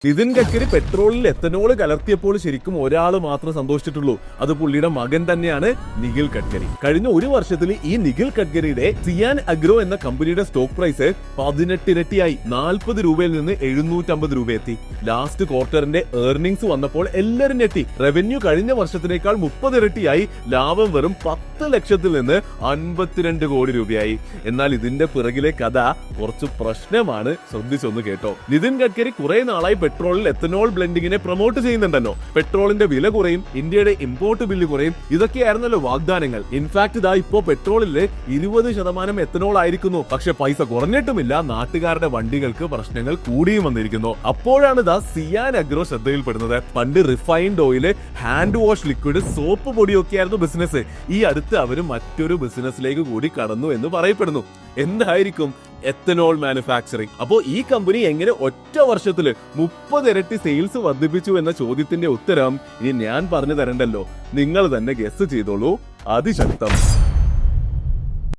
Nitin Gadkari പെട്രോളിൽ ethanol കലർത്തിയപ്പോൾ ശരിക്കും ഒരാൾ മാത്രം സന്തോഷിച്ചിട്ടുള്ളൂ. അത് പുള്ളിയുടെ മകൻ തന്നെയാണ്, നിഖിൽ ഗഡ്കരി. കഴിഞ്ഞ ഒരു വർഷത്തിൽ ഈ നിഖിൽ ഗഡ്കരിയുടെ സിയാൻ അഗ്രോ എന്ന കമ്പനിയുടെ സ്റ്റോക്ക് പ്രൈസ് 18 ഇരട്ടിയായി 40 രൂപയിൽ നിന്ന് 750 രൂപ എത്തി. ലാസ്റ്റ് ക്വാർട്ടറിന്റെ ഏർണിംഗ്സ് വന്നപ്പോൾ എല്ലാവരും ഞെട്ടി. റവന്യൂ കഴിഞ്ഞ വർഷത്തിനേക്കാൾ 30 ഇരട്ടിയായി, ലാഭം വെറും 10 ലക്ഷത്തിൽ നിന്ന് 52 കോടി രൂപയായി. എന്നാൽ ഇതിന്റെ പിറകിലെ കഥ കുറച്ച് പ്രശ്നമാണ്. ശ്രദ്ധിച്ചൊന്ന് കേട്ടോ. നിതിൻ ഗഡ്കരി കുറെ നാളായി പെട്രോളിൽ എത്തനോൾ ബ്ലെൻഡിങ്ങിനെ പ്രൊമോട്ട് ചെയ്യുന്നുണ്ടല്ലോ. പെട്രോളിന്റെ വില കുറയും, ഇന്ത്യയുടെ ഇമ്പോർട്ട് ബില്ല് കുറയും, ഇതൊക്കെയായിരുന്നല്ലോ വാഗ്ദാനങ്ങൾ. ഇൻഫാക്ട് ഇതാ ഇപ്പോ പെട്രോളില് 20% എത്തനോൾ ആയിരിക്കുന്നു. പക്ഷെ പൈസ കുറഞ്ഞിട്ടുമില്ല, നാട്ടുകാരുടെ വണ്ടികൾക്ക് പ്രശ്നങ്ങൾ കൂടിയും വന്നിരിക്കുന്നു. അപ്പോഴാണ് ഇതാ സിയാൻ അഗ്രോ ശ്രദ്ധയിൽപ്പെടുന്നത്. പണ്ട് refined oil, hand wash liquid, soap പൊടിയൊക്കെയായിരുന്നു ബിസിനസ്. ഈ അടുത്ത് അവര് മറ്റൊരു ബിസിനസ്സിലേക്ക് കൂടി കടന്നു എന്ന് പറയപ്പെടുന്നു. എന്തായിരിക്കും? Ethanol manufacturing. അപ്പോ ഈ കമ്പനി എങ്ങനെ ഒറ്റ വർഷത്തില് 30 ഇരട്ടി സെയിൽസ് വർദ്ധിപ്പിച്ചു എന്ന ചോദ്യത്തിന്റെ ഉത്തരം ഇനി ഞാൻ പറഞ്ഞു തരണ്ടല്ലോ, നിങ്ങൾ തന്നെ ഗസ് ചെയ്തോളൂ. അതിശക്തം.